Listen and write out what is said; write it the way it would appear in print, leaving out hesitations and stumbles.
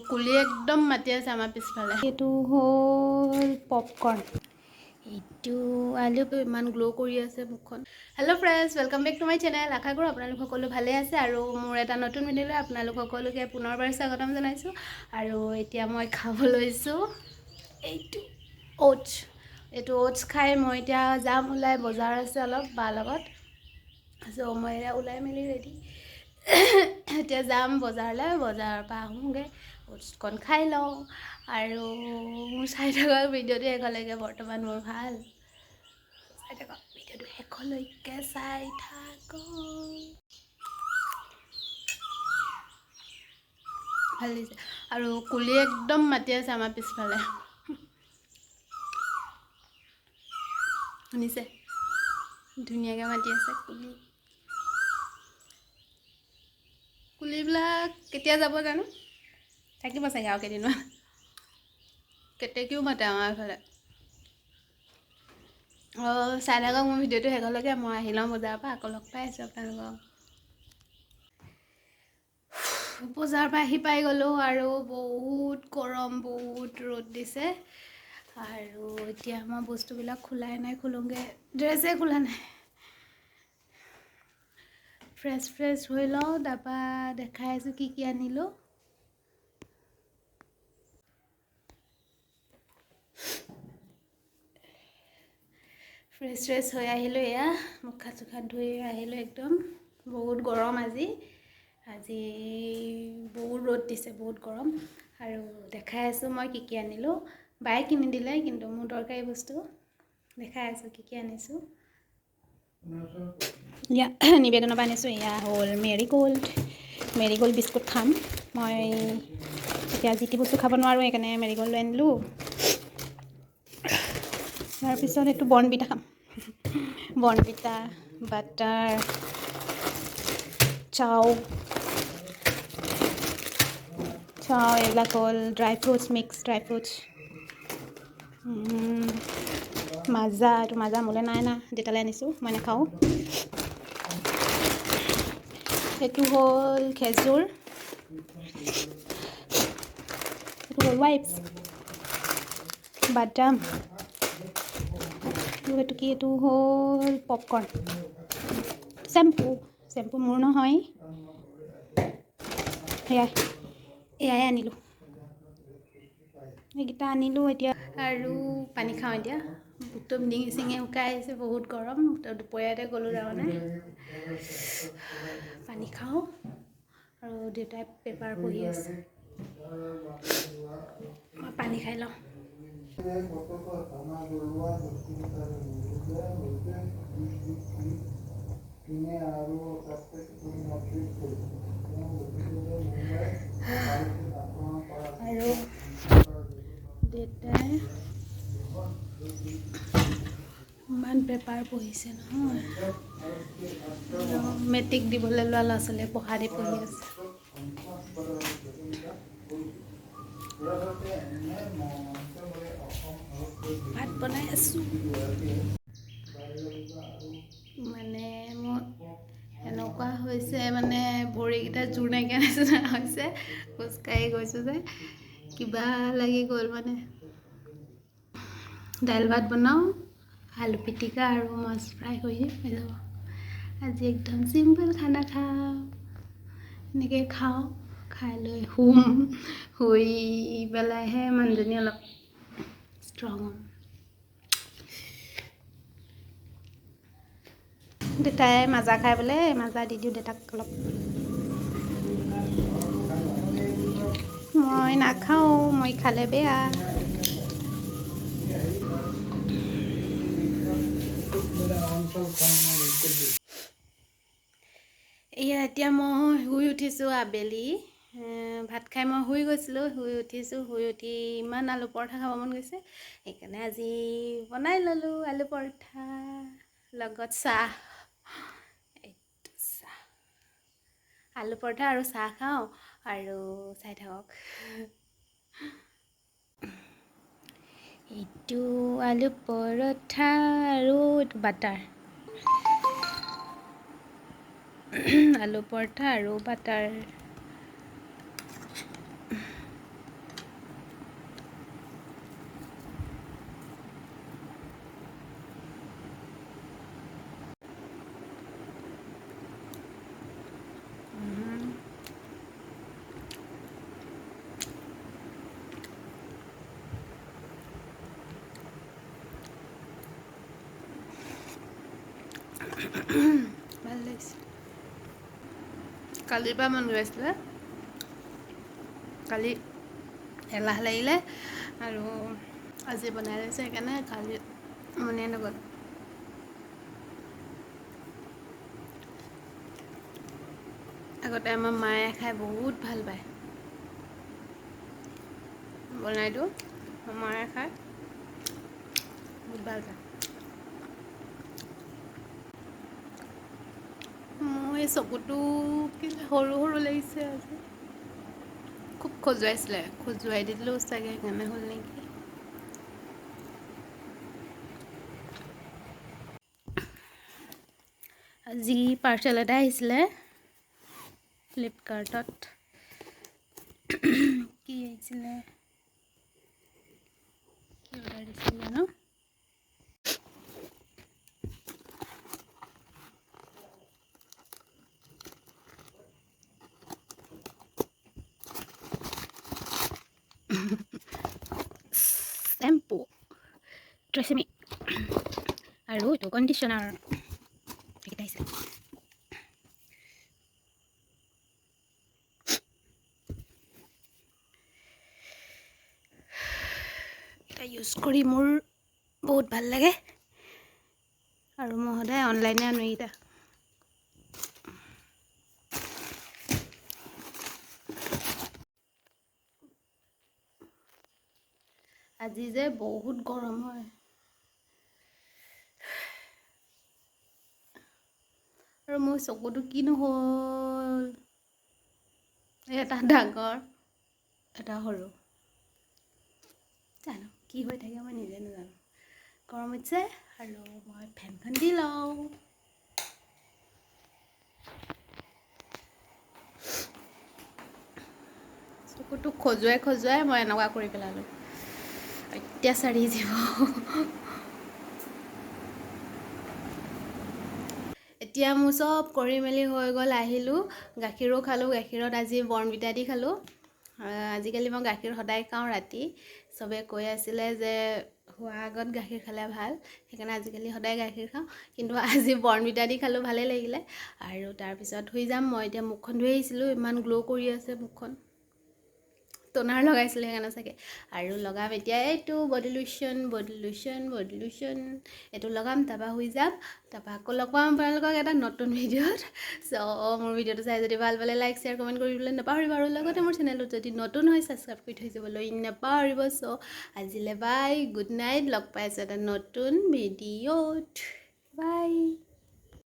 কুলি একদম মাতি আছে আমাৰ পিছফালে। এইটো হ'ল পপকৰ্ণ। এইটো আলু ইমান গ্লো কৰি আছে মুখখন। Hello' friends, welcome back to my channel. আশা কৰোঁ আপোনালোক সকলো ভালে আছে আৰু মোৰ এটা নতুন ভিডিঅ'লৈ আপোনালোক সকলোকে পুনৰবাৰ স্বাগতম জনাইছোঁ। আৰু এতিয়া মই খাব লৈছোঁ এইটো অ'টছ। এইটো অ'টছ খাই মই এতিয়া যাম ওলাই, বজাৰ আছে অলপ বাৰ লগত। চ' মই এতিয়া ওলাই মেলি ৰেডি এতিয়া যাম বজাৰলৈ, বজাৰৰ পৰা আহোঁগৈ, অ'টছকণ খাই লওঁ আৰু মোৰ চাই থকা ভিডিঅ'টো শেষলৈকে বৰ্তমান মোৰ ভাল চাই থাকক, ভিডিঅ'টো শেষলৈকে চাই থাকক। ভাল লাগিছে আৰু কুলি একদম মাতি আছে আমাৰ পিছফালে, শুনিছে? ধুনীয়াকৈ মাতি আছে কুলি। কুলিবিলাক কেতিয়া যাব জানো, থাকিব চাগে আৰু কেইদিনমান। কেতেকীও মাতে আমাৰ এইফালে। চাই থাকক মোৰ ভিডিঅ'টো শেষলৈকে। মই আহি লওঁ বজাৰৰ পৰা, আকৌ লগ পাই আছোঁ আপোনালোকক। বজাৰৰ পৰা আহি পাই গ'লোঁ আৰু বহুত গৰম, বহুত ৰ'দ দিছে। আৰু এতিয়া মই বস্তুবিলাক খোলাই নাই, খোলোঁগৈ। ড্ৰেছে খোলা নাই। ফ্ৰেছ হৈ লওঁ, তাৰপৰা দেখাই আছোঁ কি কি আনিলোঁ। ফ্ৰেছ হৈ আহিলোঁ, এয়া মুখ হাত ধুই আহিলোঁ। একদম বহুত গৰম আজি বহুত ৰ'দ দিছে, বহুত গৰম। আৰু দেখাই আছোঁ মই কি কি আনিলোঁ। বায়ে কিনি দিলে, কিন্তু মোৰ দৰকাৰী বস্তু দেখাই আছোঁ কি কি আনিছোঁ। এয়া নিবেদনৰ পৰা আনিছোঁ। এয়া হ'ল মেৰিগ'ল্ড বিস্কুট খাম মই। এতিয়া যি টি বস্তু খাব নোৱাৰোঁ, সেইকাৰণে মেৰিগ'ল্ড লৈ আনিলোঁ। তাৰপিছত এইটো বৰ্ণভিটা খাম, বৰ্ণভিটা, বাটাৰ, চাও এইবিলাক হ'ল মিক্স ড্ৰাই ফ্ৰুটছ। মাজা, এইটো মাজা মোলৈ নাই না, দেতালৈ আনিছোঁ, মই নাখাওঁ। সেইটো হ'ল খেজুৰ, সেইটো হ'ল ৱাইপছ, বাদাম, এইটো হ'ল পপকৰ্ণ, চেম্পু মোৰ নহয়, এয়াই আনিলোঁ। এইকেইটা আনিলোঁ এতিয়া, আৰু পানী খাওঁ এতিয়া। একদম ডিঙি চিঙি শুকাই আহিছে, বহুত গৰম। দুপৰীয়াতে গ'লোঁ তাৰমানে। পানী খাওঁ আৰু দেউতাই পেপাৰ পঢ়ি আছে। মই পানী খাই লওঁ। আৰু দেউতাই ইমান পেপাৰ পঢ়িছে নহয়, মেট্ৰিক দিবলৈ লোৱা ল'ৰা ছোৱালীয়ে পঢ়া দি পঢ়ি আছে। ভাত বনাই আছোঁ। মানে মোৰ এনেকুৱা হৈছে, মানে ভৰিকেইটা জোৰ নাইকিয়া নিচিনা হৈছে। খোজকাঢ়ি গৈছোঁ যে কিবা লাগি গ'ল। মানে দাইল ভাত বনাওঁ, আলু পিটিকা আৰু মাছ ফ্ৰাই কৰি হৈ যাব। আজি একদম চিম্পল খানা খাওঁ, এনেকৈ খাওঁ। খাই লৈ শুই পেলাইহে মানুহজনী অলপ ষ্ট্ৰং হ'ম। দেউতাই মাজা খাই বোলে, মাজা দি দিওঁ দেউতাক অলপ। মই নাখাওঁ, মই খালে বেয়া। এতিয়া মই শুই উঠিছোঁ আবেলি। ভাত খাই মই শুই গৈছিলোঁ, শুই উঠি ইমান আলু পৰঠা খাব মন গৈছে, সেইকাৰণে আজি বনাই ল'লোঁ আলু পৰঠা লগত চাহ। আলু পৰঠা আৰু চাহ খাওঁ আৰু চাই থাকক। এইটো আলু পৰঠা আৰু এইটো বাটাৰ। আলু পৰঠা আৰু বাটাৰ। ভাল লাগিছে কালিৰ পৰা মন গৈ আছিলে কালি এলাহ লাগিলে আৰু আজি বনাই লৈছে সেইকাৰণে কালি মনে নগ'ল আগতে আমাৰ মায়ে খাই বহুত ভাল পায় বনাই দিওঁ মায়ে খাই বহুত ভাল পায় মোৰ এই চকুটো কিবা সৰু সৰু লাগিছে আজি খুব খজুৱাইছিলে খজুৱাই দিলোঁ চাগে সেইকাৰণে হ'ল নেকি আজি পাৰ্চেল এটা আহিছিলে ফ্লিপকাৰ্টত কি আহিছিলে কি অৰ্ডাৰ দিছিলে ন শ্যাম্পু ট্ৰেছেমি আৰু এইটো কণ্ডিশ্যনাৰ এইকেইটা আহিছিলে এটা ইউজ কৰি মোৰ বহুত ভাল লাগে আৰু মই সদায় অনলাইনে আনো এইকেইটা আজি যে বহুত গৰম হয় আৰু মোৰ চকুটো কিনো হ'ল এটা ডাঙৰ এটা সৰু জানো কি হৈ থাকে মই নিজে নাজানো গৰম উঠিছে আৰু মই ফেনখন দি লওঁ চকুটো খজুৱাই খজুৱাই মই এনেকুৱা কৰি পেলালোঁ অত্যাচাৰী জীৱ এতিয়া মোৰ চব কৰি মেলি হৈ গ'ল আহিলোঁ গাখীৰো খালোঁ গাখীৰত আজি বৰ্ণভিটা দি খালোঁ আজিকালি মই গাখীৰ সদায় খাওঁ ৰাতি চবে কৈ আছিলে যে খোৱাৰ আগত গাখীৰ খালে ভাল সেইকাৰণে আজিকালি সদায় গাখীৰ খাওঁ কিন্তু আজি বৰ্ণভিটা দি খালোঁ ভালেই লাগিলে আৰু তাৰপিছত শুই যাম মই এতিয়া মুখখন ধুই আহিছিলোঁ ইমান গ্ল' কৰি আছে মুখখন টনাৰ লগাইছিলোঁ সেইকাৰণে চাগে আৰু লগাম এতিয়া এইটো বডি লোশ্যন এইটো লগাম তাৰপৰা শুই যাম তাৰপৰা আকৌ লগ পাম আপোনালোকক এটা নতুন ভিডিঅ'ত চ' মোৰ ভিডিঅ'টো চাই যদি ভাল পালে লাইক শ্বেয়াৰ কমেণ্ট কৰিবলৈ নাপাহৰিব আৰু লগতে মোৰ চেনেলটোত যদি নতুন হয় ছাবস্ক্ৰাইব কৰি থৈ যাবলৈ নাপাহৰিব চ' আজিলৈ বাই গুড নাইট লগ পাইছোঁ এটা নতুন ভিডিঅ'ত বাই